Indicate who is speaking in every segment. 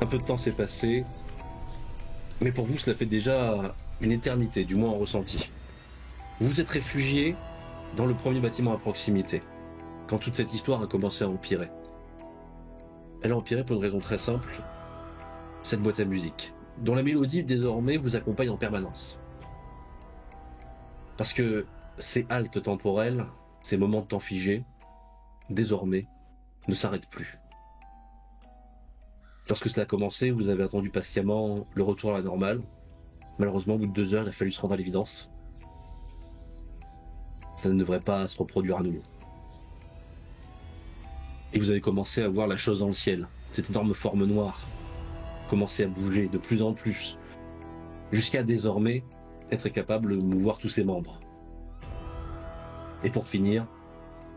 Speaker 1: Un peu de temps s'est passé, mais pour vous, cela fait déjà une éternité, du moins en ressenti. Vous vous êtes réfugié dans le premier bâtiment à proximité, quand toute cette histoire a commencé à empirer. Elle a empiré pour une raison très simple, cette boîte à musique, dont la mélodie désormais vous accompagne en permanence. Parce que ces haltes temporelles, ces moments de temps figés, désormais, ne s'arrêtent plus. Lorsque cela a commencé, vous avez attendu patiemment le retour à la normale. Malheureusement, au bout de 2 heures, il a fallu se rendre à l'évidence. Ça ne devrait pas se reproduire à nouveau. Et vous avez commencé à voir la chose dans le ciel. Cette énorme forme noire commencer à bouger de plus en plus, jusqu'à désormais être capable de mouvoir tous ses membres. Et pour finir,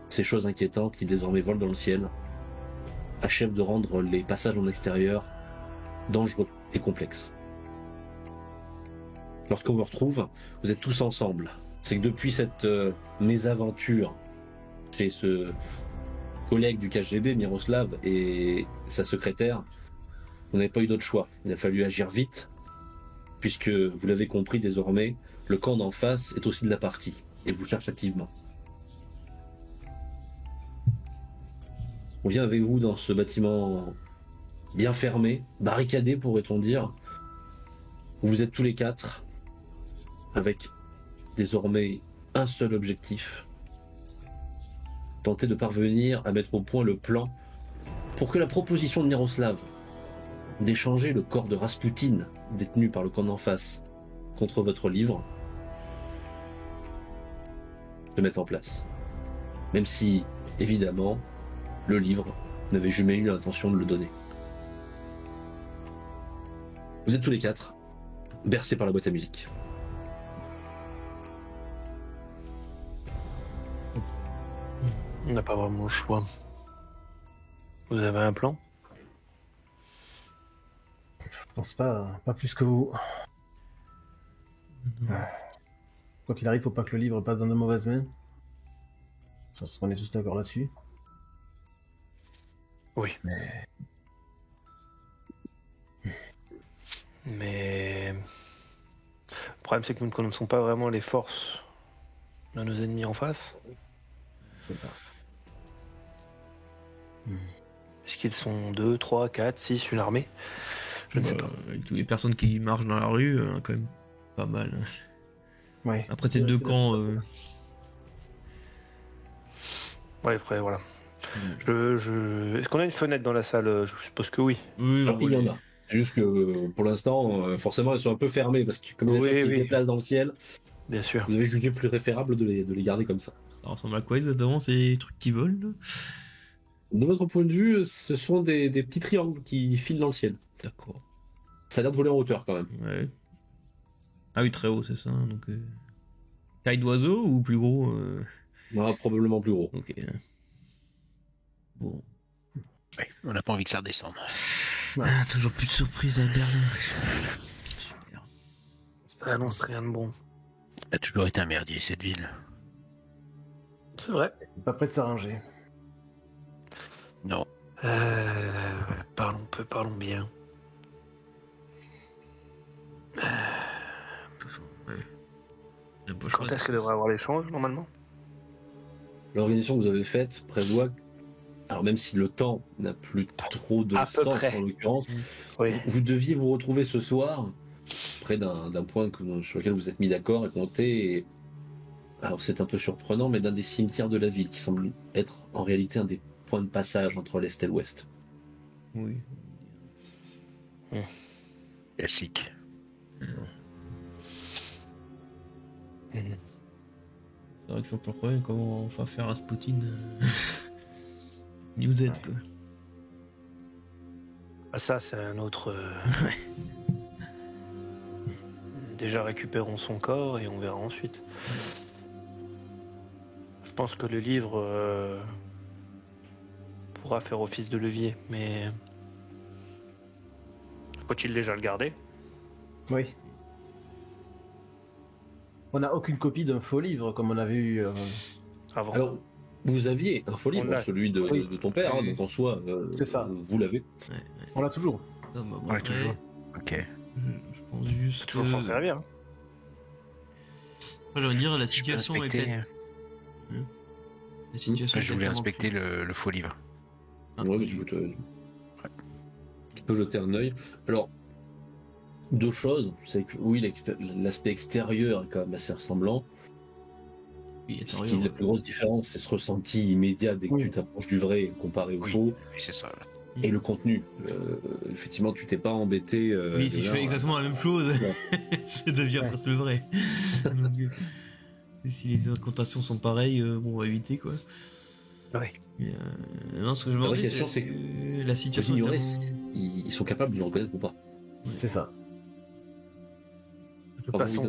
Speaker 1: ces choses inquiétantes qui désormais volent dans le ciel achèvent de rendre les passages en extérieur dangereux et complexes. Lorsqu'on vous retrouve, vous êtes tous ensemble. C'est que depuis cette mésaventure chez ce collègue du KGB, Miroslav, et sa secrétaire, vous n'avez pas eu d'autre choix. Il a fallu agir vite, puisque vous l'avez compris désormais, le camp d'en face est aussi de la partie, et vous cherche activement. On vient avec vous dans ce bâtiment bien fermé, barricadé pourrait-on dire, où vous êtes tous les 4, avec désormais un seul objectif, tenter de parvenir à mettre au point le plan pour que la proposition de Miroslav d'échanger le corps de Rasputin détenu par le camp d'en face contre votre livre se mette en place. Même si, évidemment, le livre n'avait jamais eu l'intention de le donner. Vous êtes tous les 4 bercés par la boîte à musique.
Speaker 2: On n'a pas vraiment le choix. Vous avez un plan?
Speaker 3: Je pense pas plus que vous. Quoi qu'il arrive, faut pas que le livre passe dans de mauvaises mains. Je pense qu'on est tous d'accord là-dessus.
Speaker 2: Oui. Mais... Le problème, c'est que nous ne connaissons pas vraiment les forces de nos ennemis en face.
Speaker 3: C'est ça.
Speaker 2: Est-ce qu'ils sont 2, 3, 4, 6, une armée? Je ne sais pas.
Speaker 4: Avec toutes les personnes qui marchent dans la rue, quand même pas mal.
Speaker 3: Ouais.
Speaker 4: Après ces deux camps...
Speaker 2: Ouais, après, voilà. Est-ce qu'on a une fenêtre dans la salle? Je suppose que oui.
Speaker 1: Alors, il y en a. C'est juste que pour l'instant, forcément, elles sont un peu fermées parce que comme il y a des choses qui se déplacent dans le ciel,
Speaker 2: bien sûr.
Speaker 1: Vous avez jugé plus préférable de les garder comme ça.
Speaker 4: Ça ressemble à quoi exactement ces trucs qui volent là?
Speaker 1: De votre point de vue, ce sont des petits triangles qui filent dans le ciel.
Speaker 4: D'accord.
Speaker 1: Ça a l'air de voler en hauteur quand même.
Speaker 4: Ouais. Ah oui, très haut, c'est ça. Donc, taille d'oiseau ou plus gros
Speaker 1: Non, probablement plus gros.
Speaker 4: Ok. Bon.
Speaker 5: Ouais, on n'a pas envie que ça redescende.
Speaker 3: Ouais.
Speaker 4: Ah, toujours plus de surprises à Berlin. Super.
Speaker 2: Ça annonce rien de bon.
Speaker 5: Ça a toujours été un merdier, cette ville.
Speaker 2: C'est vrai.
Speaker 3: C'est pas prêt de s'arranger.
Speaker 5: Non.
Speaker 2: Parlons bien. Quand est-ce qu'elle devrait avoir l'échange, normalement?
Speaker 1: L'organisation que vous avez faite prévoit, alors même si le temps n'a plus trop de sens en l'occurrence,
Speaker 2: oui.
Speaker 1: Vous deviez vous retrouver ce soir près d'un point sur lequel vous êtes mis d'accord et compter. Alors c'est un peu surprenant, mais d'un des cimetières de la ville qui semble être en réalité un des points de passage entre l'Est et l'Ouest.
Speaker 4: Oui.
Speaker 5: Classique.
Speaker 4: C'est vrai que je vois pas le problème comment enfin faire Rasputin New Z quoi.
Speaker 2: Ah, ça c'est un autre... Déjà récupérons son corps et on verra ensuite. Je pense que le livre pourra faire office de levier, mais... Faut-il déjà le garder?
Speaker 3: Oui. On n'a aucune copie d'un faux livre comme on avait eu
Speaker 2: avant.
Speaker 1: Alors, vous aviez un faux livre, celui de ton père, hein, donc en soi,
Speaker 3: c'est ça.
Speaker 1: Vous l'avez.
Speaker 3: On l'a toujours.
Speaker 4: Ça, bah, bon,
Speaker 5: Ouais,
Speaker 4: après,
Speaker 5: toujours. Ok.
Speaker 4: je pense juste.
Speaker 2: C'est toujours s'en servir. Hein.
Speaker 4: Moi, j'ai envie de dire, la
Speaker 5: Je peux
Speaker 4: situation est
Speaker 5: inspecter.
Speaker 4: peut-être. La situation est
Speaker 5: Je voulais
Speaker 4: peut-être
Speaker 5: inspecter
Speaker 4: tellement
Speaker 5: le faux livre.
Speaker 4: Ah,
Speaker 1: Ouais, mais tu peux jeter un œil. Alors, deux choses, c'est que oui, l'aspect extérieur est quand même assez ressemblant.
Speaker 4: oui,
Speaker 1: Ce
Speaker 4: attends,
Speaker 1: qui est la plus grosse différence, c'est ce ressenti immédiat dès que
Speaker 3: Oui.
Speaker 1: tu t'approches du vrai comparé au
Speaker 5: Oui.
Speaker 1: faux,
Speaker 5: Oui, c'est ça. Là.
Speaker 1: et le contenu. Effectivement, tu t'es pas embêté.
Speaker 4: Oui, si
Speaker 1: de
Speaker 4: je
Speaker 1: là,
Speaker 4: fais exactement la même chose, ça devient
Speaker 3: Ouais.
Speaker 4: presque le vrai. Donc, et si les incantations sont pareilles, bon, on va éviter quoi.
Speaker 2: Oui.
Speaker 4: Mais, non, ce que je me
Speaker 1: La vraie
Speaker 4: demandais,
Speaker 1: question,
Speaker 4: c'est
Speaker 1: c'est
Speaker 4: que la
Speaker 1: Faut
Speaker 4: situation est
Speaker 1: ignorer
Speaker 4: tellement...
Speaker 1: ils sont capables de le reconnaître ou pas.
Speaker 3: C'est ça.
Speaker 2: De toute
Speaker 1: Pardon,
Speaker 2: façon,
Speaker 1: oui,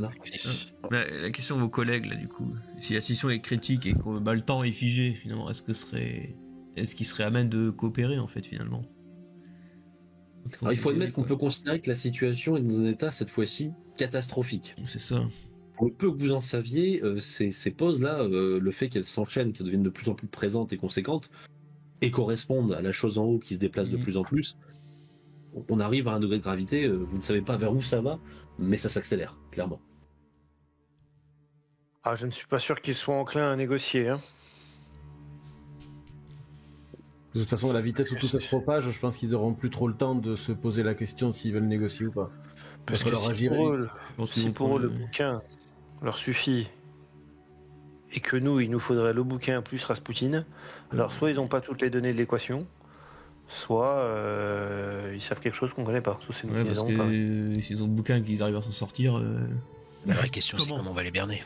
Speaker 1: Bernard.
Speaker 4: La question de vos collègues là, du coup, si la situation est critique et que bah, le temps est figé, finalement, est-ce qu'ils seraient à même de coopérer en fait, finalement?
Speaker 1: Alors, il faut admettre qu'on peut considérer que la situation est dans un état, cette fois-ci, catastrophique.
Speaker 4: C'est ça.
Speaker 1: Pour le peu que vous en saviez, ces pauses-là, le fait qu'elles s'enchaînent, qu'elles deviennent de plus en plus présentes et conséquentes, et correspondent à la chose en haut qui se déplace de plus en plus, on arrive à un degré de gravité, vous ne savez pas vers où ça va, mais ça s'accélère, clairement.
Speaker 2: ah, je ne suis pas sûr qu'ils soient enclins à négocier. Hein.
Speaker 3: De toute façon, à la vitesse où tout ça se propage, je pense qu'ils auront plus trop le temps de se poser la question s'ils veulent négocier ou pas.
Speaker 2: Parce
Speaker 3: Il
Speaker 2: que
Speaker 3: va falloir
Speaker 2: si
Speaker 3: agir
Speaker 2: pour,
Speaker 3: vite.
Speaker 2: eux,
Speaker 4: Je pense qu'ils
Speaker 2: si
Speaker 4: vont
Speaker 2: pour eux,
Speaker 4: prendre
Speaker 2: le bouquin leur suffit et que nous, il nous faudrait le bouquin plus Rasputin, alors soit ils n'ont pas toutes les données de l'équation, soit ils savent quelque chose qu'on connaît pas. Soit c'est nous
Speaker 4: Ouais,
Speaker 2: qui les
Speaker 4: parce
Speaker 2: avons pas.
Speaker 4: que s'ils ont le bouquin et qu'ils arrivent à s'en sortir...
Speaker 5: La vraie question, c'est
Speaker 4: Comment
Speaker 5: comment on va les berner.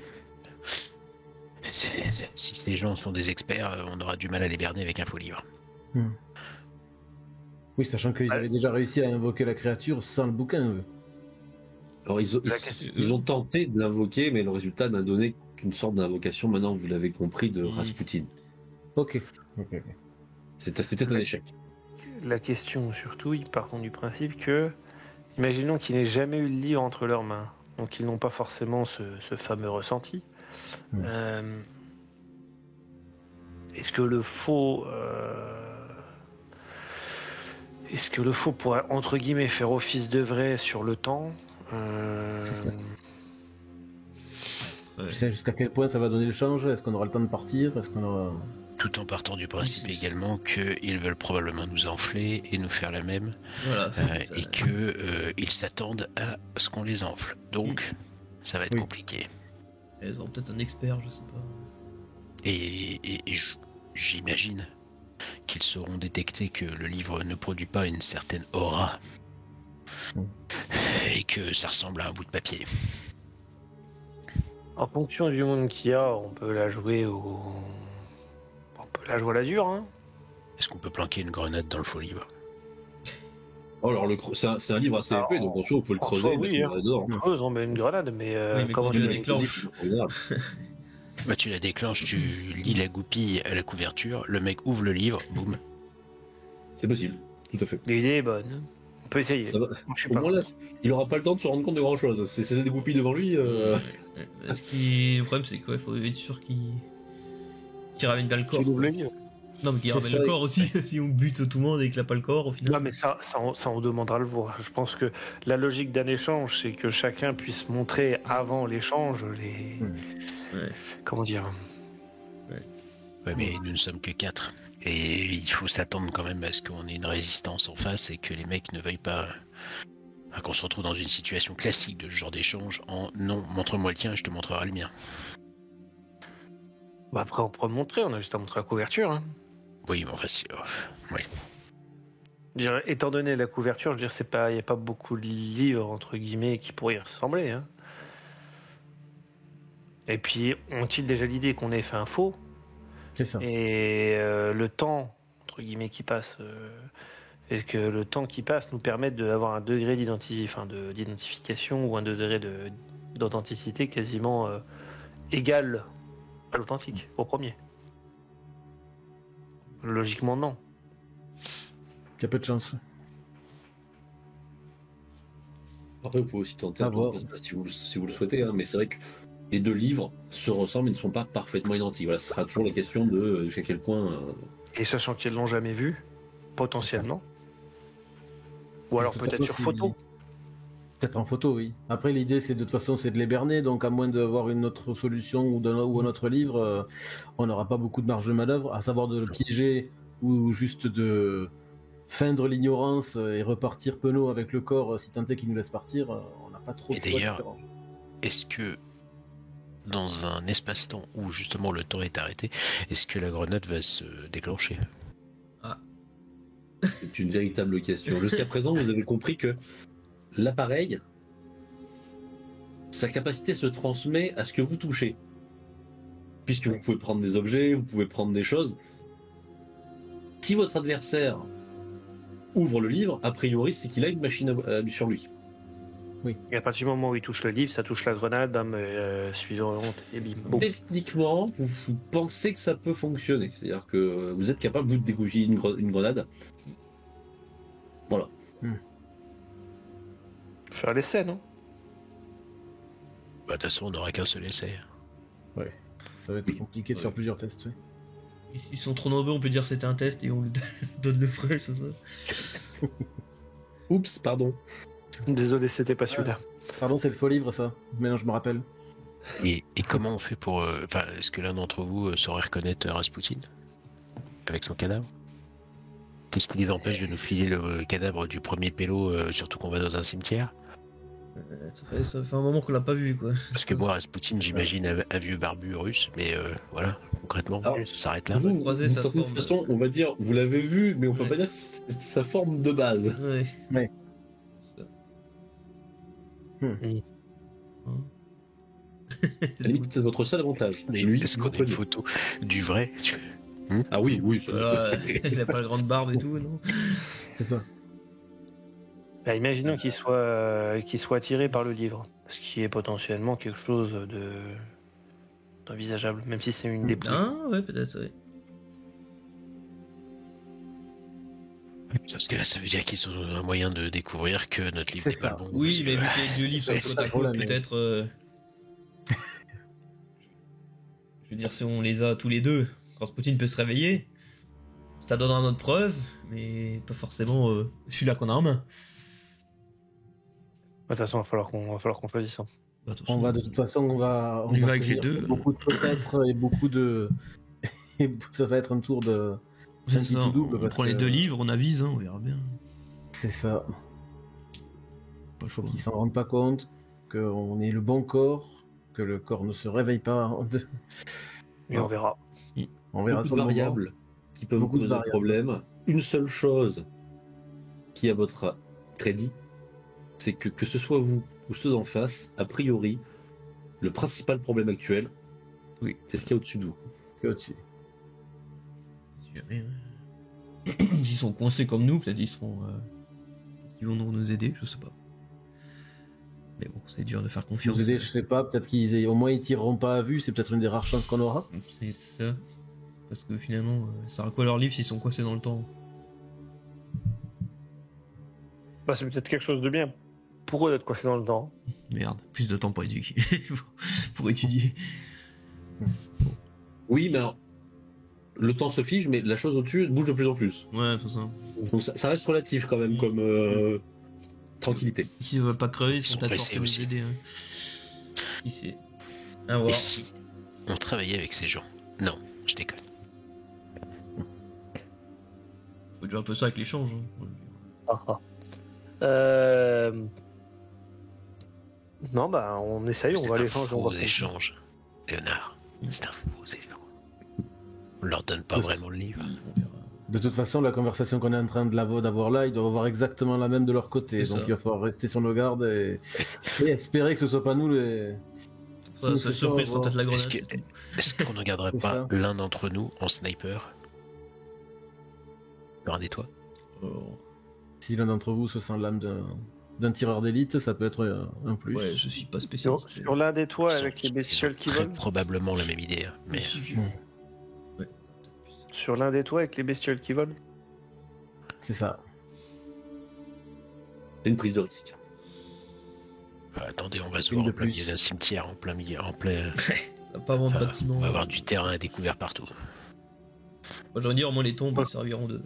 Speaker 5: Si ces gens sont des experts, on aura du mal à les berner avec un faux livre.
Speaker 3: Oui, sachant qu'ils avaient déjà réussi à invoquer la créature sans le bouquin, eux.
Speaker 1: Alors, ils ont tenté de l'invoquer, mais le résultat n'a donné qu'une sorte d'invocation, maintenant vous l'avez compris, de Rasputin.
Speaker 3: Ok.
Speaker 1: C'était un échec.
Speaker 2: La question, surtout, ils partent du principe que, imaginons qu'ils n'aient jamais eu le livre entre leurs mains, donc ils n'ont pas forcément ce fameux ressenti. Est-ce que le faux pourrait, entre guillemets, faire office de vrai sur le temps
Speaker 3: C'est ça. Tu sais jusqu'à quel point ça va donner le change? Est-ce qu'on aura le temps de partir? Est-ce qu'on aura...
Speaker 5: Tout en partant du principe également qu'ils veulent probablement nous enfler et nous faire la même,
Speaker 4: Voilà.
Speaker 5: et qu'ils s'attendent à ce qu'on les enfle. Donc, ça va être compliqué.
Speaker 4: Ils auront peut-être un expert, je sais pas.
Speaker 5: Et j'imagine qu'ils sauront détecter que le livre ne produit pas une certaine aura et que ça ressemble à un bout de papier.
Speaker 2: En fonction du monde qu'il y a, on peut la jouer à la dure, hein.
Speaker 5: Est-ce qu'on peut planquer une grenade dans le faux livre?
Speaker 1: Oh, alors, c'est un livre assez
Speaker 2: Alors,
Speaker 1: épais, donc en soi, on peut le
Speaker 2: en
Speaker 1: creuser
Speaker 2: soi,
Speaker 1: et
Speaker 2: oui,
Speaker 1: mettre
Speaker 2: hein.
Speaker 1: dedans.
Speaker 2: On creuse, on met une grenade, mais,
Speaker 4: Oui, mais
Speaker 2: comment
Speaker 4: quand tu la
Speaker 2: tu
Speaker 4: déclenches.
Speaker 5: Bah, tu la déclenches, tu lis la goupille à la couverture, le mec ouvre le livre, boum.
Speaker 1: C'est possible, tout à fait.
Speaker 2: L'idée est bonne. On peut essayer.
Speaker 1: Ça va.
Speaker 2: Je suis
Speaker 1: Au
Speaker 2: pas
Speaker 1: moins là, il aura pas le temps de se rendre compte de grand chose. C'est des goupilles devant lui.
Speaker 4: Le problème, c'est qu'il faut être sûr qu'il ramène bien le corps.
Speaker 2: Tu ouvres le livre.
Speaker 4: Non, mais qu'il
Speaker 3: C'est
Speaker 4: ramène
Speaker 3: ça,
Speaker 4: le corps aussi. Si on bute tout le monde et qu'il n'a pas le corps, au final.
Speaker 2: Non, mais ça, on demandera le voir. Je pense que la logique d'un échange, c'est que chacun puisse montrer avant l'échange les.
Speaker 4: Ouais.
Speaker 2: Comment dire?
Speaker 5: Ouais, mais nous ne sommes que 4. Et il faut s'attendre quand même à ce qu'on ait une résistance en face et que les mecs ne veuillent pas... qu'on se retrouve dans une situation classique de ce genre d'échange en non, montre-moi le tien et je te montrerai le mien.
Speaker 2: Bah après, on pourra montrer, on a juste à montrer la couverture. Hein.
Speaker 5: Oui, mais enfin, oui.
Speaker 2: Je dirais, étant donné la couverture, je veux dire, il n'y a pas beaucoup de livres, entre guillemets, qui pourraient y ressembler. Hein. Et puis, ont-ils déjà l'idée qu'on ait fait un faux?
Speaker 3: C'est ça.
Speaker 2: Et le temps, entre guillemets, qui passe, et que le temps qui passe nous permette d'avoir un degré d'identification ou un degré d'authenticité quasiment égal à l'authentique, au premier. Logiquement, non.
Speaker 3: Il y a peu de chance.
Speaker 1: Après, vous pouvez aussi tenter
Speaker 3: À
Speaker 1: un tour
Speaker 3: voir.
Speaker 1: de passe si vous le souhaitez, hein, mais c'est vrai que les deux livres se ressemblent et ne sont pas parfaitement identiques. Voilà, ce sera toujours la question de jusqu'à quel point.
Speaker 2: Et sachant qu'ils l'ont jamais vu, potentiellement. Ou alors
Speaker 3: De toute
Speaker 2: peut-être
Speaker 3: façon,
Speaker 2: sur photo.
Speaker 3: Peut-être en photo, oui. Après, l'idée, c'est de toute façon, c'est de les berner, donc à moins d'avoir une autre solution ou un autre livre, on n'aura pas beaucoup de marge de manœuvre, à savoir de le piéger ou juste de feindre l'ignorance et repartir penaud avec le corps, si tant est qu'il nous laisse partir, on n'a pas trop de
Speaker 5: Et
Speaker 3: choix
Speaker 5: d'ailleurs,
Speaker 3: différents.
Speaker 5: est-ce que dans un espace-temps où justement le temps est arrêté, est-ce que la grenade va se déclencher?
Speaker 1: C'est une véritable question. Jusqu'à présent, vous avez compris que l'appareil, sa capacité se transmet à ce que vous touchez. Puisque vous pouvez prendre des objets, vous pouvez prendre des choses. Si votre adversaire ouvre le livre, a priori, c'est qu'il a une machine sur lui.
Speaker 2: Et à partir du moment où il touche le livre, ça touche la grenade, bam, suivante, et bim, boum.
Speaker 1: Techniquement, vous pensez que ça peut fonctionner. C'est-à-dire que vous êtes capable, vous, de dégouiller une grenade. Voilà.
Speaker 2: Faire l'essai, non?
Speaker 5: Bah, de toute façon, on n'aura qu'un seul essai.
Speaker 3: Ça va être compliqué de faire plusieurs tests. Oui.
Speaker 4: Ils sont trop nombreux, on peut dire que c'était un test et on lui donne le frais, c'est ça.
Speaker 1: Oups, pardon.
Speaker 2: Désolé, c'était pas celui-là.
Speaker 3: Pardon, c'est le faux livre, ça. Maintenant, je me rappelle.
Speaker 5: Et comment on fait pour... Enfin, est-ce que l'un d'entre vous saurait reconnaître Rasputin avec son cadavre? Qu'est-ce qui les empêche de nous filer le cadavre du premier pélo, surtout qu'on va dans un cimetière?
Speaker 4: Ça fait un moment qu'on l'a pas vu, quoi.
Speaker 5: Parce que moi, Rasputin, j'imagine un vieux barbu russe, mais voilà, concrètement,
Speaker 1: Alors,
Speaker 5: ça s'arrête là.
Speaker 1: Vous,
Speaker 4: croisez
Speaker 1: d'une
Speaker 4: sa
Speaker 1: certaine
Speaker 4: forme.
Speaker 1: façon, on va dire, vous l'avez vu, mais on peut
Speaker 4: Ouais.
Speaker 1: pas dire que c'est sa forme de base.
Speaker 4: Ouais.
Speaker 3: Ouais.
Speaker 4: Hein.
Speaker 1: À la limite, c'est votre seul avantage.
Speaker 5: Mais
Speaker 1: Lui,
Speaker 5: est-ce
Speaker 1: vous
Speaker 5: qu'on a une
Speaker 1: connaissez.
Speaker 5: photo du vrai?
Speaker 1: Ah oui, oui.
Speaker 4: Voilà, il a pas la grande barbe et tout, non?
Speaker 3: C'est ça.
Speaker 2: Bah, imaginons qu'il soit attiré par le livre, ce qui est potentiellement quelque chose d'envisageable, même si c'est une dépouille.
Speaker 4: Ah, ouais, peut-être, ouais.
Speaker 5: Parce que là, ça veut dire qu'ils ont un moyen de découvrir que notre livre
Speaker 3: C'est
Speaker 5: n'est pas
Speaker 3: ça.
Speaker 5: le bon.
Speaker 4: Oui, mais vu
Speaker 5: Parce
Speaker 4: que les deux livres sont
Speaker 5: Ouais,
Speaker 4: côte
Speaker 5: c'est
Speaker 4: à
Speaker 3: un
Speaker 4: côte,
Speaker 3: problème.
Speaker 4: peut-être. Je veux dire, si on les a tous les deux, Rasputin peut se réveiller. Ça donnera notre preuve, mais pas forcément celui-là qu'on a en main.
Speaker 2: De toute façon, il va falloir qu'on choisisse. Hein.
Speaker 4: Bah, attention.
Speaker 3: On va de toute façon, on
Speaker 4: y
Speaker 3: va
Speaker 4: va avec les
Speaker 3: tenir
Speaker 4: deux.
Speaker 3: sur beaucoup de peut-être et beaucoup de. Et ça va être un tour de.
Speaker 4: C'est
Speaker 3: un petit
Speaker 4: ça,
Speaker 3: tout double,
Speaker 4: on
Speaker 3: parce
Speaker 4: prend les
Speaker 3: que-
Speaker 4: deux livres, on avise, hein, on verra bien.
Speaker 3: C'est ça.
Speaker 4: Pas chaud.
Speaker 3: Qu'ils s'en rendent pas compte, qu'on est le bon corps, que le corps ne se réveille pas.
Speaker 2: Et on verra.
Speaker 3: On verra
Speaker 1: Beaucoup
Speaker 3: sur
Speaker 1: de
Speaker 3: le moment.
Speaker 1: variables qui peuvent
Speaker 3: Beaucoup
Speaker 1: vous
Speaker 3: de
Speaker 1: poser un
Speaker 3: variables.
Speaker 1: problème. Une seule chose qui est à votre crédit, c'est que ce soit vous ou ceux d'en face, a priori, le principal problème actuel,
Speaker 4: Oui.
Speaker 1: c'est ce qu'il y a au-dessus de vous.
Speaker 3: C'est au-dessus.
Speaker 4: Si jamais, S'ils sont coincés comme nous, peut-être ils vont nous aider, je sais pas. Mais bon, c'est dur de faire confiance.
Speaker 3: Nous aider, je sais pas, peut-être au moins ils tireront pas à vue, c'est peut-être une des rares chances qu'on aura.
Speaker 4: C'est ça. Parce que finalement, ça sert à quoi leur livre s'ils sont coincés dans le temps?
Speaker 2: Bah, c'est peut-être quelque chose de bien pour eux d'être coincés dans le temps.
Speaker 4: Merde, plus de temps pour éduquer. pour étudier.
Speaker 1: Oui, mais alors, le temps se fige, mais la chose au-dessus bouge de plus en plus.
Speaker 4: Ouais, c'est ça.
Speaker 1: Donc ça reste relatif quand même comme tranquillité.
Speaker 4: S'ils veulent pas crever, ils sont
Speaker 5: sont
Speaker 4: peut-être
Speaker 5: pressés
Speaker 4: forcés de nous
Speaker 5: aussi.
Speaker 4: aider. Hein. Qui sait? À
Speaker 5: Et
Speaker 4: voir.
Speaker 5: si on travaillait avec ces gens? Non, je déconne.
Speaker 4: Faut dire un peu ça avec l'échange. Hein.
Speaker 2: Non, bah, on essaye, on
Speaker 5: C'est
Speaker 2: va
Speaker 5: un
Speaker 2: les changer.
Speaker 5: faux échange, Léonard. C'est un faux échange. On leur donne pas
Speaker 3: Oui,
Speaker 5: vraiment le livre.
Speaker 4: On verra.
Speaker 3: De toute façon, la conversation qu'on est en train d'avoir là, ils doivent avoir exactement la même de leur côté.
Speaker 4: C'est
Speaker 3: Donc
Speaker 4: ça.
Speaker 3: il va falloir rester sur nos gardes et espérer que ce soit pas nous les.
Speaker 4: Ça,
Speaker 3: Nous,
Speaker 4: sa
Speaker 3: c'est
Speaker 4: surprise
Speaker 3: ça,
Speaker 4: sera peut-être la grenade.
Speaker 5: Est-ce que- Est-ce qu'on ne regarderait
Speaker 3: C'est
Speaker 5: pas
Speaker 3: ça.
Speaker 5: l'un d'entre nous en sniper? Regardez-toi.
Speaker 3: Si l'un d'entre vous se sent l'âme d'un tireur d'élite, ça peut être un plus.
Speaker 4: Ouais, je suis pas
Speaker 2: Sur,
Speaker 4: spécialiste.
Speaker 2: sur l'un des toits
Speaker 5: Ils
Speaker 2: avec
Speaker 5: ont-
Speaker 2: les bestioles
Speaker 5: ils ont
Speaker 2: qui
Speaker 5: très
Speaker 2: volent.
Speaker 5: probablement la même idée, hein, mais
Speaker 2: Sur l'un des toits avec les bestioles qui volent.
Speaker 3: C'est ça.
Speaker 1: C'est une prise de risque.
Speaker 5: attendez, on va se
Speaker 3: Une
Speaker 5: voir
Speaker 3: de
Speaker 5: en plein milieu
Speaker 3: plus.
Speaker 5: d'un cimetière, en plein milieu, en plein.
Speaker 4: Ça va pas vendre
Speaker 5: Enfin,
Speaker 4: bâtiment.
Speaker 5: on va avoir du terrain à découvert partout.
Speaker 4: Moi, j'aurais dit, au moins les tombes, ils serviront de.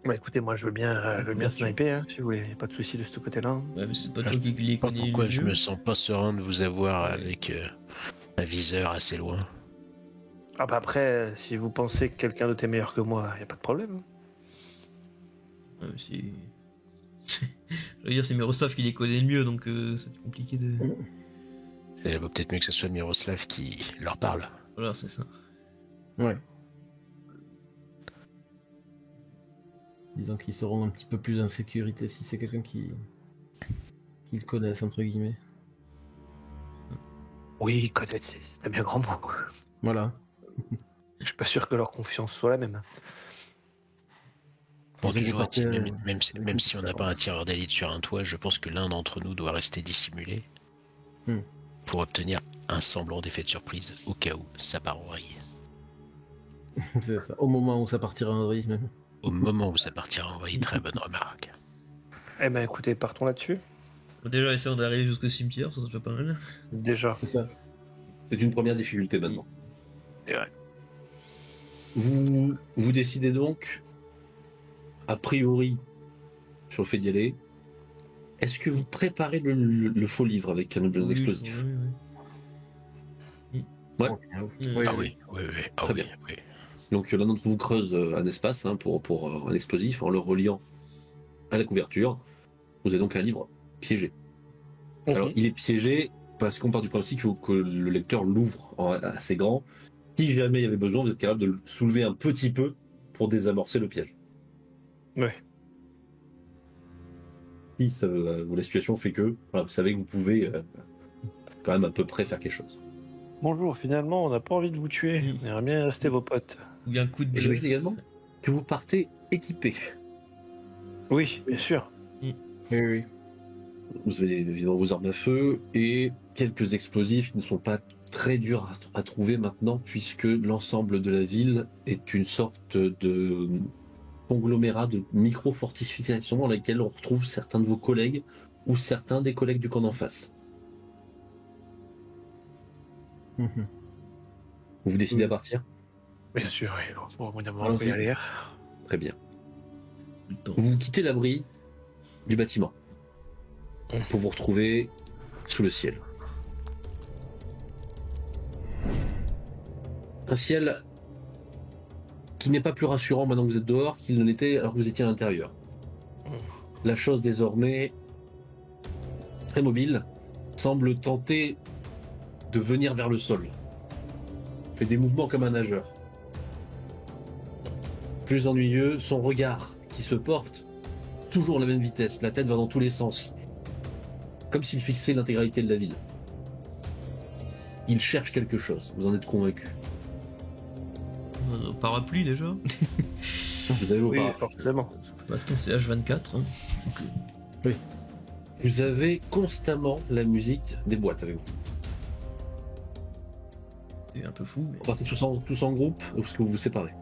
Speaker 2: Bah écoutez, moi je veux bien
Speaker 4: Bien sûr.
Speaker 2: sniper, hein, si vous voulez, pas de soucis de ce côté-là.
Speaker 4: Ouais, mais c'est pas toi qui les
Speaker 5: Pas
Speaker 4: connais
Speaker 5: pourquoi
Speaker 4: le
Speaker 5: je
Speaker 4: mieux.
Speaker 5: me sens pas serein de vous avoir
Speaker 4: Ouais.
Speaker 5: avec un viseur assez loin.
Speaker 2: Ah bah après, si vous pensez que quelqu'un d'autre est meilleur que moi, y a pas de problème.
Speaker 4: Ouais, mais je veux dire, c'est Miroslav qui les connaît le mieux, donc c'est compliqué de.
Speaker 5: Il vaut peut-être mieux que ce soit Miroslav qui leur parle.
Speaker 4: Voilà, c'est ça.
Speaker 3: Ouais. Disons qu'ils seront un petit peu plus en sécurité si c'est quelqu'un qu'ils connaissent, entre guillemets.
Speaker 2: Oui, connaître, c'est un bien grand mot.
Speaker 3: Voilà.
Speaker 2: Je suis pas sûr que leur confiance soit la même.
Speaker 5: Bon,
Speaker 3: Disons que
Speaker 5: toujours
Speaker 3: vous partez,
Speaker 5: est-il, même
Speaker 3: avec
Speaker 5: si on
Speaker 3: une
Speaker 5: n'a pas un
Speaker 3: différence.
Speaker 5: tireur d'élite sur un toit, je pense que l'un d'entre nous doit rester dissimulé
Speaker 3: Hmm.
Speaker 5: pour obtenir un semblant d'effet de surprise au cas où ça part en vrille.
Speaker 3: C'est ça. Au moment où ça partira en vrille, même.
Speaker 5: Au moment où ça partira en vrille, très bonne remarque.
Speaker 2: Eh ben écoutez, partons là-dessus.
Speaker 4: Bon, déjà, essayons d'arriver jusqu'au cimetière, ça serait pas mal.
Speaker 2: Déjà.
Speaker 3: C'est ça.
Speaker 1: C'est une première difficulté maintenant.
Speaker 2: C'est vrai.
Speaker 1: Vous décidez donc, a priori, sur le fait d'y aller. Est-ce que vous préparez le faux livre avec un
Speaker 4: Oui,
Speaker 1: explosif?
Speaker 4: oui.
Speaker 1: Ouais.
Speaker 4: Oui.
Speaker 5: Ah oui, oui, oui. Ah
Speaker 1: Très
Speaker 5: oui,
Speaker 1: bien.
Speaker 5: oui.
Speaker 1: Donc l'un d'entre vous creuse un espace pour un explosif en le reliant à la couverture. Vous avez donc un livre piégé. Alors il est piégé parce qu'on part du principe que le lecteur l'ouvre assez grand. Si jamais il y avait besoin, vous êtes capable de le soulever un petit peu pour désamorcer le piège.
Speaker 2: Ouais.
Speaker 1: Si la situation fait que voilà, vous savez que vous pouvez quand même à peu près faire quelque chose.
Speaker 2: Bonjour, finalement, on n'a pas envie de vous tuer.
Speaker 4: Mm.
Speaker 2: On aimerait bien rester vos potes.
Speaker 4: Ou bien un coup de
Speaker 1: Et
Speaker 4: bleu.
Speaker 1: j'imagine également que vous partez équipé.
Speaker 2: Oui, bien sûr.
Speaker 3: Oui, oui.
Speaker 1: Vous avez évidemment vos armes à feu et quelques explosifs qui ne sont pas très durs à trouver maintenant puisque l'ensemble de la ville est une sorte de conglomérat de micro-fortifications dans laquelle on retrouve certains de vos collègues ou certains des collègues du camp d'en face.
Speaker 3: Mhm.
Speaker 1: Vous décidez
Speaker 3: Oui.
Speaker 1: à partir?
Speaker 2: Bien sûr, oui. Bon, au bout d'un moment,
Speaker 3: Alors,
Speaker 2: faut y
Speaker 3: c'est-
Speaker 2: aller.
Speaker 1: Très bien.
Speaker 4: Tout le temps.
Speaker 1: Vous quittez l'abri du bâtiment pour vous retrouver sous le ciel. Un ciel qui n'est pas plus rassurant maintenant que vous êtes dehors qu'il ne l'était alors que vous étiez à l'intérieur. La chose désormais très mobile semble tenter de venir vers le sol. Fait des mouvements comme un nageur. Plus ennuyeux, son regard qui se porte toujours à la même vitesse, la tête va dans tous les sens. Comme s'il fixait l'intégralité de la ville. Il cherche quelque chose, vous en êtes convaincu.
Speaker 4: On a un parapluie déjà.
Speaker 1: Vous avez vos
Speaker 2: Oui,
Speaker 1: parapluies.
Speaker 2: forcément.
Speaker 4: Maintenant c'est H24. Hein. Donc,
Speaker 1: Vous avez constamment la musique des boîtes avec vous.
Speaker 4: c'est un peu fou, mais.
Speaker 1: Vous partez tous en groupe ou est-ce que vous vous séparez?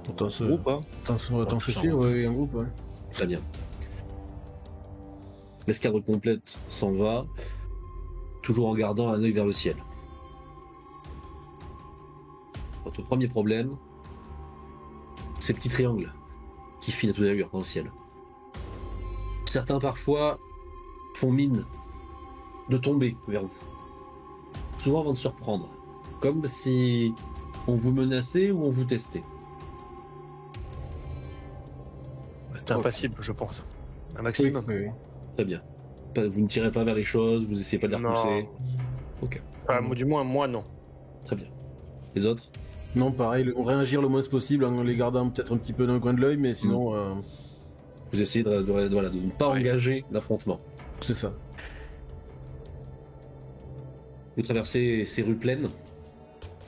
Speaker 3: Autant se,
Speaker 2: Groupe, hein.
Speaker 3: autant se suivre, oui, un groupe, ouais.
Speaker 1: Très bien. L'escadre complète s'en va, toujours en gardant un œil vers le ciel. Votre premier problème, ces petits triangles qui filent à toute allure dans le ciel. Certains parfois font mine de tomber vers vous. Souvent avant de se reprendre. Comme si on vous menaçait ou on vous testait.
Speaker 2: C'était impassible, je pense. Un
Speaker 3: Oui,
Speaker 2: maximum.
Speaker 3: oui, oui.
Speaker 1: Très bien. Vous ne tirez pas vers les choses, vous essayez pas de les
Speaker 2: Non.
Speaker 1: repousser. Ok,
Speaker 2: Enfin, du moins, moi, non.
Speaker 1: très bien. Les autres?
Speaker 3: Non, pareil, on réagir le moins possible en les gardant peut-être un petit peu dans le coin de l'œil, mais sinon,
Speaker 1: Vous essayez de ne pas engager l'affrontement.
Speaker 3: c'est ça.
Speaker 1: Vous traversez ces rues pleines,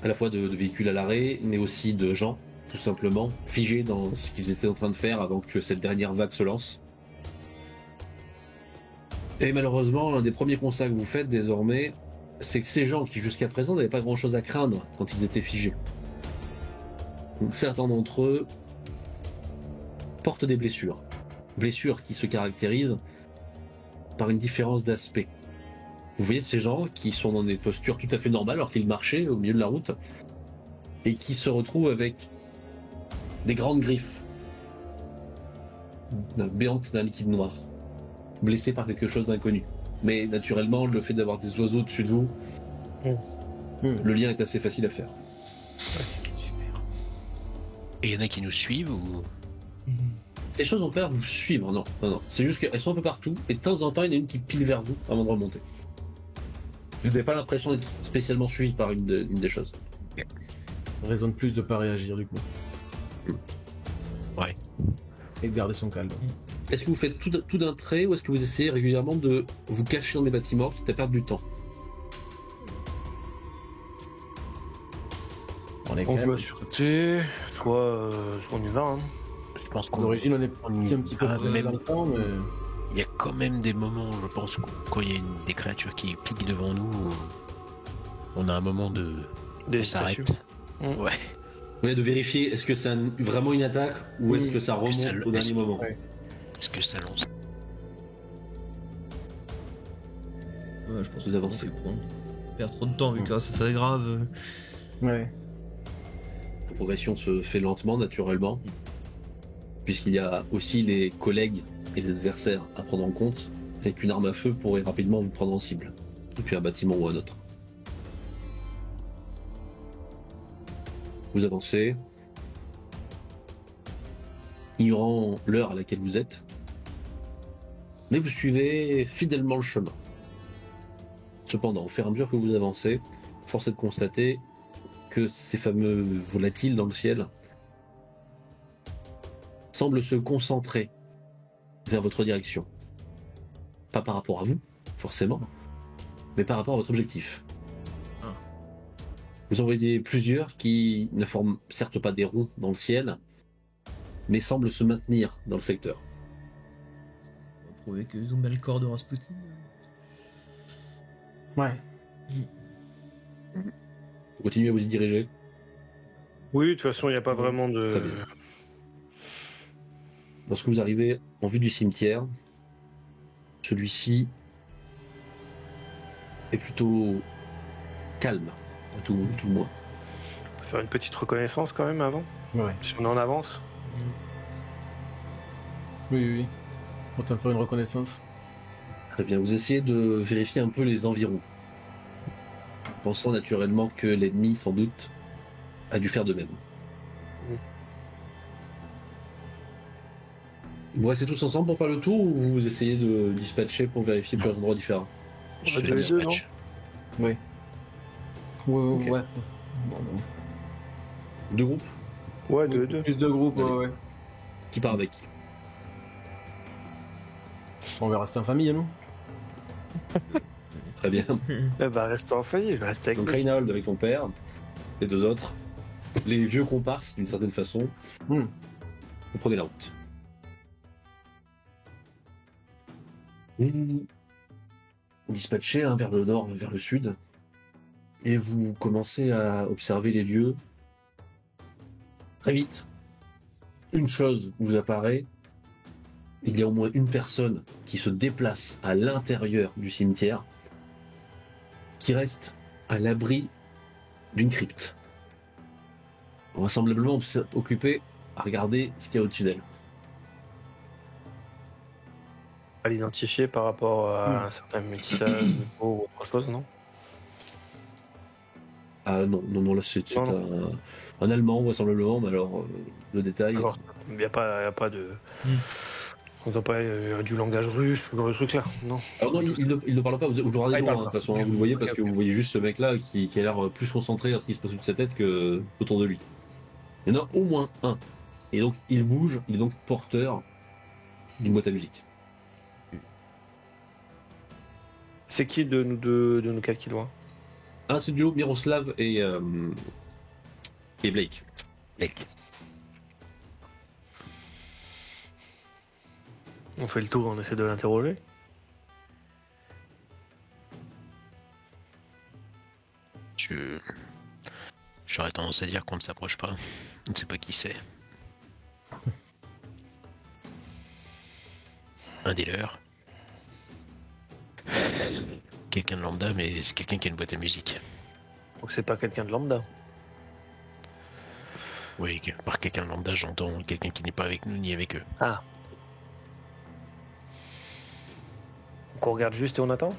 Speaker 1: à la fois de véhicules à l'arrêt, mais aussi de gens, tout simplement, figés dans ce qu'ils étaient en train de faire avant que cette dernière vague se lance. Et malheureusement, l'un des premiers constats que vous faites désormais, c'est que ces gens qui jusqu'à présent n'avaient pas grand-chose à craindre quand ils étaient figés. Donc, certains d'entre eux portent des blessures. Blessures qui se caractérisent par une différence d'aspect. Vous voyez ces gens qui sont dans des postures tout à fait normales alors qu'ils marchaient au milieu de la route et qui se retrouvent avec des grandes griffes béantes d'un liquide noir, blessé par quelque chose d'inconnu. Mais naturellement, le fait d'avoir des oiseaux au-dessus de vous, le lien est assez facile à faire.
Speaker 4: Super.
Speaker 5: Et il y en a qui nous suivent ou...
Speaker 1: Ces choses ont pas l'air de vous suivre, non. C'est juste qu'elles sont un peu partout, et de temps en temps, il y en a une qui pile vers vous avant de remonter. Vous n'avez pas l'impression d'être spécialement suivi par une des choses.
Speaker 3: Raison de plus de pas réagir du coup.
Speaker 5: Ouais.
Speaker 3: Et de garder son calme.
Speaker 1: Est-ce que vous faites tout d'un trait, ou est-ce que vous essayez régulièrement de vous cacher dans des bâtiments, quitte à perdre du temps?
Speaker 3: On est
Speaker 2: On joue
Speaker 3: calme.
Speaker 2: à sûreté, soit on y va. Hein.
Speaker 5: Je pense qu'on
Speaker 3: D'origine, on est parti un petit peu pressé
Speaker 5: même-
Speaker 3: dans le temps, mais...
Speaker 5: Il y a quand même des moments, je pense, quand il y a des créatures qui piquent devant nous, on a un moment de... On s'arrête. Ouais.
Speaker 1: Ouais, de vérifier, est-ce que c'est vraiment une attaque, ou est-ce que ça remonte
Speaker 5: ça-
Speaker 1: au dernier moment?
Speaker 3: Ouais.
Speaker 5: Est-ce que ça lance?
Speaker 4: Ouais, je pense
Speaker 1: Vous
Speaker 4: que
Speaker 1: avancez.
Speaker 4: on perd trop de temps vu que là, ça s'aggrave.
Speaker 3: Ouais.
Speaker 1: La progression se fait lentement, naturellement, puisqu'il y a aussi les collègues et les adversaires à prendre en compte, et qu'une arme à feu pourrait rapidement vous prendre en cible, depuis un bâtiment ou un autre. Vous avancez, ignorant l'heure à laquelle vous êtes, mais vous suivez fidèlement le chemin. Cependant, au fur et à mesure que vous avancez, force est de constater que ces fameux volatiles dans le ciel semblent se concentrer vers votre direction. Pas par rapport à vous, forcément, mais par rapport à votre objectif.
Speaker 4: Ah.
Speaker 1: Vous en voyez plusieurs qui ne forment certes pas des ronds dans le ciel, mais semblent se maintenir dans le secteur.
Speaker 4: On va prouver qu'ils ont bien le corps de Rasputin.
Speaker 3: Ouais.
Speaker 1: Vous continuez à vous y diriger.
Speaker 2: Oui, de toute façon, il n'y a pas vraiment de.
Speaker 1: Très bien. Lorsque vous arrivez en vue du cimetière, celui-ci est plutôt calme, à tout le moins.
Speaker 2: On peut faire une petite reconnaissance quand même avant,
Speaker 3: Ouais.
Speaker 2: si on est en avance.
Speaker 3: Oui. Autant faire une reconnaissance.
Speaker 1: Très bien, vous essayez de vérifier un peu les environs, pensant naturellement que l'ennemi, sans doute, a dû faire de même. Vous restez tous ensemble pour faire le tour, ou vous essayez de dispatcher pour vérifier plusieurs endroits différents?
Speaker 5: Je fais
Speaker 2: deux
Speaker 5: le
Speaker 2: et deux,
Speaker 5: dispatch.
Speaker 3: Oui. Ouais.
Speaker 1: Ok.
Speaker 3: Ouais.
Speaker 1: Deux groupes?
Speaker 2: Ouais, deux.
Speaker 3: Plus de groupes,
Speaker 1: Allez.
Speaker 3: ouais.
Speaker 1: Qui part avec?
Speaker 3: On va rester en famille, non?
Speaker 1: Très bien.
Speaker 2: Eh bah, reste en famille, je reste avec
Speaker 1: Donc
Speaker 2: lui.
Speaker 1: Reinhold avec ton père, les deux autres, les vieux comparses d'une certaine façon,
Speaker 3: Hmm.
Speaker 1: vous prenez la route. Vous dispatchez vers le nord, vers le sud, et vous commencez à observer les lieux. Très vite, une chose vous apparaît, il y a au moins une personne qui se déplace à l'intérieur du cimetière, qui reste à l'abri d'une crypte, vraisemblablement occupée à regarder ce qu'il y a au-dessus d'elle.
Speaker 2: À l'identifier par rapport à un certain métissage ou autre chose, non?
Speaker 1: Ah non, là c'est
Speaker 2: Non,
Speaker 1: un Allemand vraisemblablement, mais alors le détail...
Speaker 2: Alors, il n'y a pas de.
Speaker 4: Hmm.
Speaker 2: On n'a pas du langage russe ou le truc là, non?
Speaker 1: Alors non, il ne parle pas, vous le regardez
Speaker 2: Ah, il
Speaker 1: loin,
Speaker 2: parle
Speaker 1: de toute
Speaker 2: pas.
Speaker 1: façon, hein, vous le voyez parce
Speaker 2: Ok,
Speaker 1: que
Speaker 2: ok.
Speaker 1: vous voyez juste ce mec-là qui a l'air plus concentré à ce qui se passe au-dessus de sa tête que autour de lui. Il y en a au moins un. Et donc il bouge, il est donc porteur d'une boîte à musique.
Speaker 2: C'est qui de nous deux, de nous quatre qui doit?
Speaker 1: Un c'est duo Miroslav et Blake.
Speaker 5: Blake.
Speaker 2: On fait le tour, on essaie de l'interroger.
Speaker 5: J'aurais tendance à dire qu'on ne s'approche pas. On ne sait pas qui c'est. Un des leurs. Quelqu'un de lambda, mais c'est quelqu'un qui a une boîte à musique.
Speaker 2: Donc c'est pas quelqu'un de lambda.
Speaker 5: Oui, par quelqu'un de lambda, j'entends quelqu'un qui n'est pas avec nous ni avec eux.
Speaker 2: Ah. Donc on regarde juste et on attend.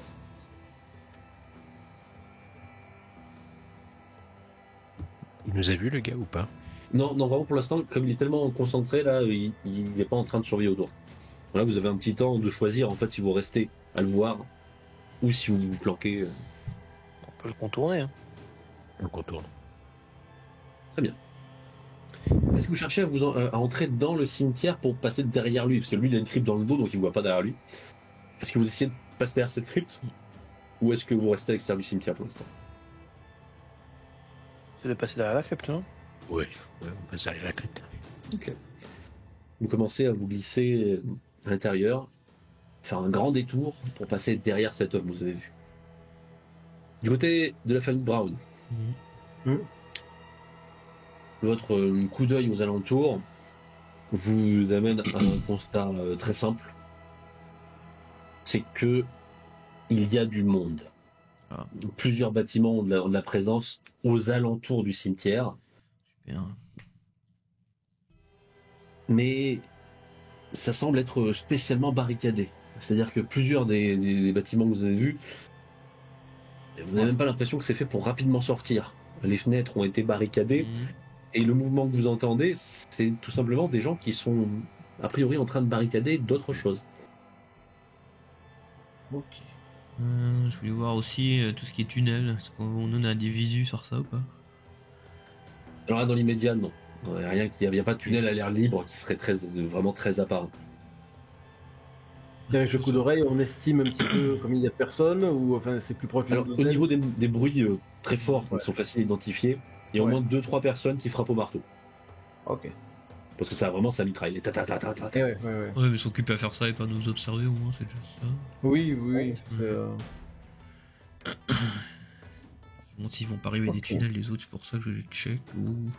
Speaker 5: Il nous a vu le gars ou pas?
Speaker 1: Non, non, vraiment pour l'instant, comme il est tellement concentré là, il n'est pas en train de surveiller autour. Là, vous avez un petit temps de choisir en fait si vous restez à le voir ou si vous vous planquez.
Speaker 2: On peut le contourner. Hein.
Speaker 5: On contourne.
Speaker 1: Est-ce que vous cherchez à entrer dans le cimetière pour passer derrière lui? Parce que lui, il a une crypte dans le dos, donc il ne voit pas derrière lui. Est-ce que vous essayez de passer derrière cette crypte? Ou est-ce que vous restez à l'extérieur du cimetière pour l'instant?
Speaker 2: C'est de passer derrière la crypte, non?
Speaker 5: Ouais, on passe derrière la crypte.
Speaker 1: Ok. Vous commencez à vous glisser à l'intérieur, faire un grand détour pour passer derrière cet homme, vous avez vu. Du côté de la famille Brown, votre coup d'œil aux alentours vous amène à un constat très simple. C'est que il y a du monde.
Speaker 4: Ah.
Speaker 1: Plusieurs bâtiments ont de la présence aux alentours du cimetière,
Speaker 4: Super.
Speaker 1: mais ça semble être spécialement barricadé. C'est-à-dire que plusieurs des bâtiments que vous avez vus, vous n'avez même pas l'impression que c'est fait pour rapidement sortir. Les fenêtres ont été barricadées, et le mouvement que vous entendez, c'est tout simplement des gens qui sont a priori en train de barricader d'autres choses.
Speaker 3: Ok.
Speaker 4: Je voulais voir aussi tout ce qui est tunnel. Est-ce qu'on en a des visus sur ça ou pas?
Speaker 1: Alors là, dans l'immédiat, non. Il n'y a pas de tunnel à l'air libre qui serait vraiment très apparent.
Speaker 3: Avec le coup d'oreille, on estime un petit peu comme il n'y a personne ou enfin c'est plus proche du
Speaker 1: Alors, au niveau des bruits très forts, qui sont faciles à identifier, il y a au moins 2-3 personnes qui frappent au marteau.
Speaker 3: Ok.
Speaker 1: Parce que ça vraiment ça mitraille. Ta, ta, ta, ta, ta, ta.
Speaker 3: Ouais.
Speaker 4: Ouais, mais s'occuper à faire ça et pas nous observer au moins, c'est déjà ça.
Speaker 3: Oui.
Speaker 4: Bon, s'ils vont pas arriver des
Speaker 3: Ok.
Speaker 4: tunnels, les autres, c'est pour ça que je les check ou.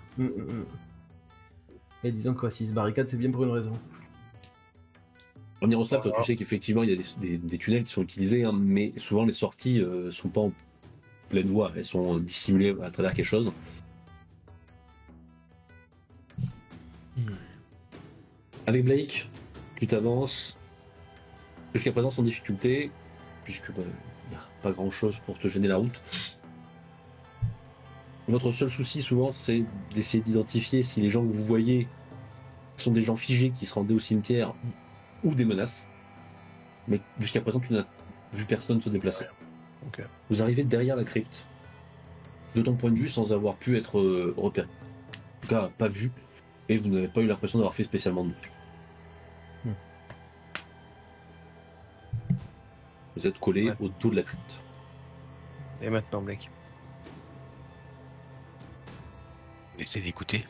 Speaker 3: Et disons que s'ils se barricadent, c'est bien pour une raison.
Speaker 1: En Miroslav, toi, tu sais qu'effectivement il y a des tunnels qui sont utilisés, hein, mais souvent les sorties sont pas en pleine voie, elles sont dissimulées à travers quelque chose. Avec Blake, tu t'avances jusqu'à présent sans difficulté, puisque il n'y a pas grand chose pour te gêner la route. Votre seul souci souvent c'est d'essayer d'identifier si les gens que vous voyez sont des gens figés qui se rendaient au cimetière ou des menaces. Mais jusqu'à présent tu n'as vu personne se déplacer.
Speaker 2: Ok.
Speaker 1: Vous arrivez derrière la crypte, de ton point de vue sans avoir pu être repéré. En tout cas pas vu, et vous n'avez pas eu l'impression d'avoir fait spécialement de doute. Vous êtes collé au dos de la crypte.
Speaker 2: Et maintenant, Blake.
Speaker 5: Essayez d'écouter.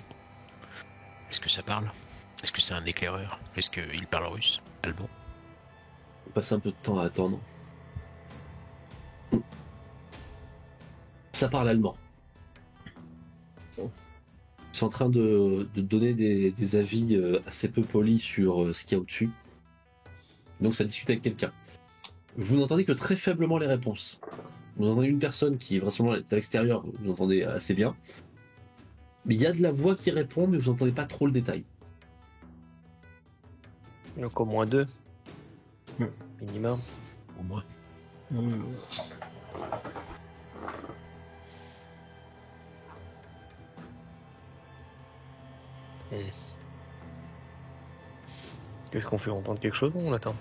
Speaker 5: Est-ce que ça parle? Est-ce que c'est un éclaireur? Est-ce qu'il parle russe? Allemand?
Speaker 1: On passe un peu de temps à attendre. Ça parle allemand. C'est en train de donner des avis assez peu polis sur ce qu'il y a au-dessus. Donc ça discute avec quelqu'un. Vous n'entendez que très faiblement les réponses. Vous entendez une personne qui est vraiment à l'extérieur, vous entendez assez bien. Mais il y a de la voix qui répond, mais vous n'entendez pas trop le détail.
Speaker 2: Donc au moins 2. Minimum.
Speaker 5: Au moins.
Speaker 2: Qu'est-ce qu'on fait? On tente quelque chose ou on attend?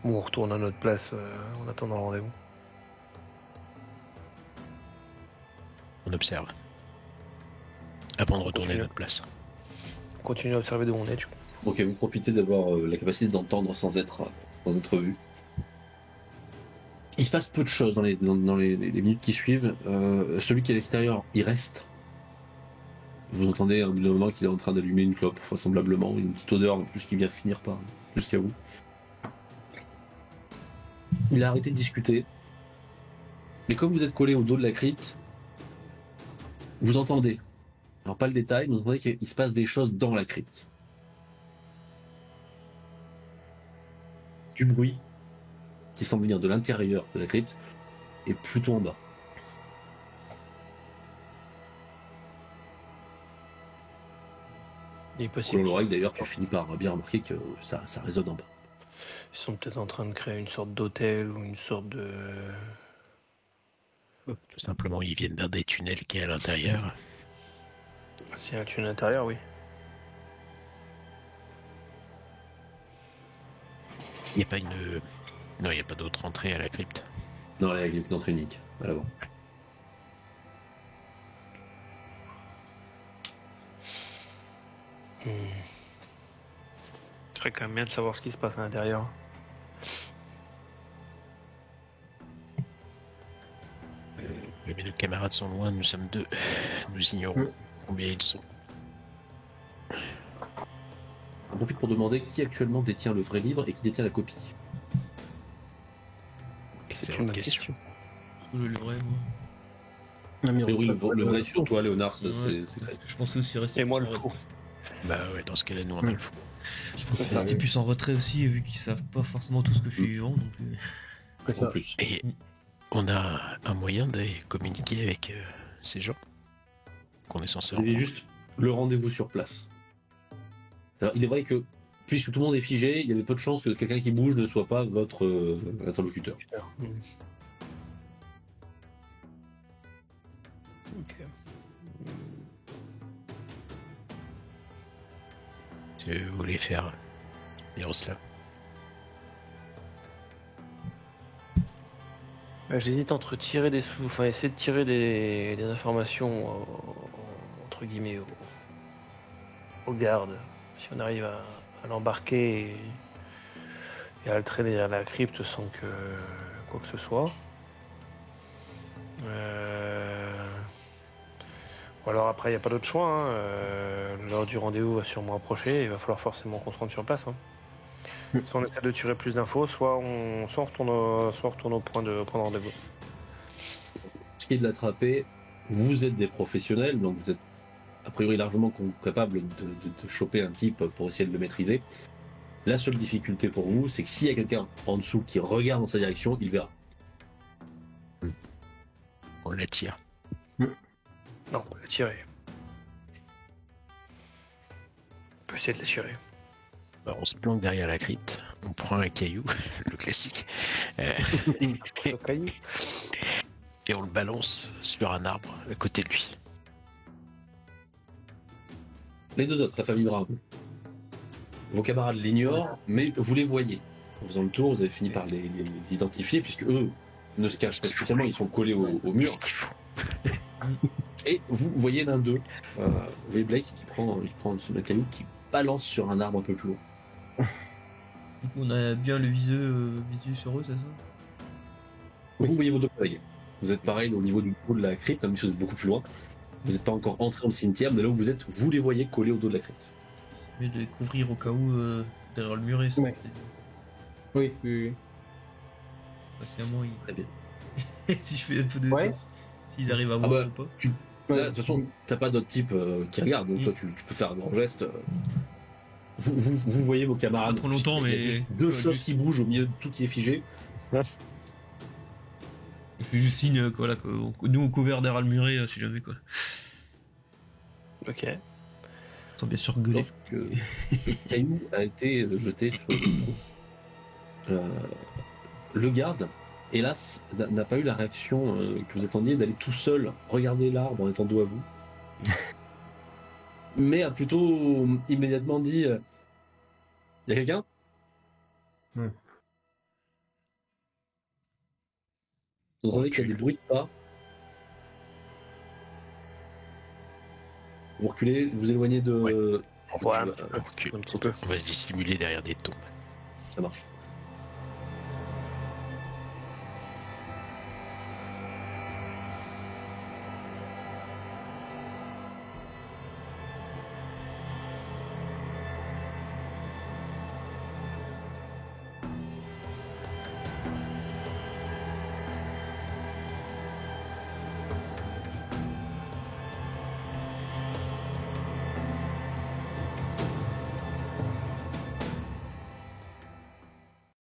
Speaker 2: Ou on retourne à notre place en attendant le rendez-vous?
Speaker 5: On observe. Avant de retourner à
Speaker 2: Continue.
Speaker 5: notre place.
Speaker 2: On continue à observer d'où on est, du coup.
Speaker 1: Ok, vous profitez d'avoir la capacité d'entendre sans être vu. Il se passe peu de choses dans les minutes qui suivent. Celui qui est à l'extérieur, il reste. Vous entendez à un bout d'un moment qu'il est en train d'allumer une clope, vraisemblablement, une petite odeur en plus qui vient finir par jusqu'à vous. Il a arrêté de discuter. Mais comme vous êtes collé au dos de la crypte, vous entendez, alors pas le détail, mais vous entendez qu'il se passe des choses dans la crypte. Du bruit qui semble venir de l'intérieur de la crypte et plutôt en bas.
Speaker 2: Il est
Speaker 1: Pour
Speaker 2: possible.
Speaker 1: l'oreille, d'ailleurs, tu finis par bien remarquer que ça résonne en bas.
Speaker 2: Ils sont peut-être en train de créer une sorte d'hôtel ou une sorte de...
Speaker 5: Tout simplement, ils viennent d'un des tunnels qui est à l'intérieur.
Speaker 2: S'il y a un tunnel intérieur, oui.
Speaker 5: Il n'y a pas une... Non, il n'y a pas d'autre entrée à la crypte.
Speaker 1: Non, là, il y a une entrée unique, à l'avant.
Speaker 2: Ce serait quand même bien de savoir ce qui se passe à l'intérieur.
Speaker 5: Mais nos camarades sont loin, nous sommes deux. Nous ignorons combien ils sont.
Speaker 1: On profite pour demander qui actuellement détient le vrai livre et qui détient la copie.
Speaker 2: C'est
Speaker 5: Excellente
Speaker 2: une bonne question.
Speaker 4: Je le vrai, moi.
Speaker 3: Ah, mais on
Speaker 1: Mais oui,
Speaker 3: se-
Speaker 1: le vrai sur toi, Léonard,
Speaker 4: Ouais,
Speaker 1: c'est clair.
Speaker 4: je pensais aussi rester.
Speaker 2: Et moi,
Speaker 4: plus
Speaker 2: le
Speaker 4: en
Speaker 2: faux.
Speaker 4: retrait.
Speaker 5: Bah ouais, dans ce cas-là, nous on a le fou.
Speaker 4: Je pensais
Speaker 1: C'est ça,
Speaker 4: rester
Speaker 1: oui.
Speaker 4: plus en retrait aussi, vu qu'ils savent pas forcément tout ce que je suis vivant. Donc,
Speaker 3: Après
Speaker 1: En
Speaker 3: ça,
Speaker 1: plus.
Speaker 5: Et on a un moyen de communiquer avec ces gens qu'on est censé
Speaker 1: Vous avez
Speaker 5: rencontrer.
Speaker 1: juste le rendez-vous sur place. Alors, il est vrai que, puisque tout le monde est figé, il y avait peu de chances que quelqu'un qui bouge ne soit pas votre interlocuteur.
Speaker 2: Ok.
Speaker 5: Si vous voulez faire Miroslav.
Speaker 2: Bah, j'hésite entre tirer des sous, enfin essayer de tirer des informations entre guillemets aux gardes. Si on arrive à l'embarquer et à le traîner derrière la crypte sans que quoi que ce soit. Ou alors après il n'y a pas d'autre choix. Hein. L'heure du rendez-vous va sûrement approcher. Il va falloir forcément qu'on se rende sur place. Hein. Soit on essaie de tirer plus d'infos, soit on retourne au point de rendez-vous.
Speaker 1: Ce qui est de l'attraper, vous êtes des professionnels, donc vous êtes a priori largement capable de choper un type pour essayer de le maîtriser. La seule difficulté pour vous, c'est que s'il y a quelqu'un en dessous qui regarde dans sa direction, il verra.
Speaker 5: On l'attire.
Speaker 2: Non, on va la tirer. On peut essayer de la tirer.
Speaker 5: Bah, on se planque derrière la crypte, on prend un caillou, le classique,
Speaker 2: Le caillou.
Speaker 5: et on le balance sur un arbre à côté de lui.
Speaker 1: Les deux autres, la famille Brown, vos camarades l'ignorent, mais vous les voyez. En faisant le tour, vous avez fini par les identifier, puisque eux ne se cachent pas spécialement, ils sont collés au mur.
Speaker 5: Qu'est-ce qu'il faut ?
Speaker 1: Et vous voyez l'un d'eux, vous voyez Blake qui prend le caillou, qui balance sur un arbre un peu plus haut.
Speaker 4: du coup, on a bien le visu sur eux, c'est ça?
Speaker 1: Vous voyez vos deux collègues. Vous êtes pareil au niveau du dos de la crypte, même si vous êtes beaucoup plus loin. Vous n'êtes pas encore entré dans le cimetière, mais là où vous êtes, vous les voyez collés au dos de la crypte.
Speaker 4: C'est mieux de les couvrir au cas où derrière le muret. Ça,
Speaker 3: Ouais. oui, oui, oui.
Speaker 4: Patiemment,
Speaker 1: Très bien.
Speaker 4: si je fais un peu de.
Speaker 3: Ouais.
Speaker 4: S'ils arrivent à voir
Speaker 1: bah,
Speaker 4: ou pas.
Speaker 1: Là, de toute façon, t'as pas d'autre type qui regarde, donc toi tu peux faire un grand geste. Vous voyez vos camarades.
Speaker 4: Pas trop longtemps,
Speaker 1: Il y a
Speaker 4: mais-
Speaker 1: juste deux
Speaker 4: ouais,
Speaker 1: choses
Speaker 4: juste.
Speaker 1: qui bougent au milieu de tout qui est figé.
Speaker 4: Et puis je signe quoi, là, nous on couvert derrière le muret si jamais quoi.
Speaker 2: Ok.
Speaker 4: Sans bien sûr gueuler.
Speaker 1: Lorsque le caillou a été jeté sur le trou, le garde, hélas, n'a pas eu la réaction que vous attendiez d'aller tout seul regarder l'arbre en étant dos à vous. Mais a plutôt immédiatement dit y a quelqu'un? Vous entendez qu'il y a des bruits de pas. Vous reculez, vous éloignez de.
Speaker 5: Ouais.
Speaker 2: Ouais, un
Speaker 5: On
Speaker 2: petit peu.
Speaker 5: recule.
Speaker 2: Un petit peu.
Speaker 5: On va se dissimuler derrière des tombes.
Speaker 1: Ça marche.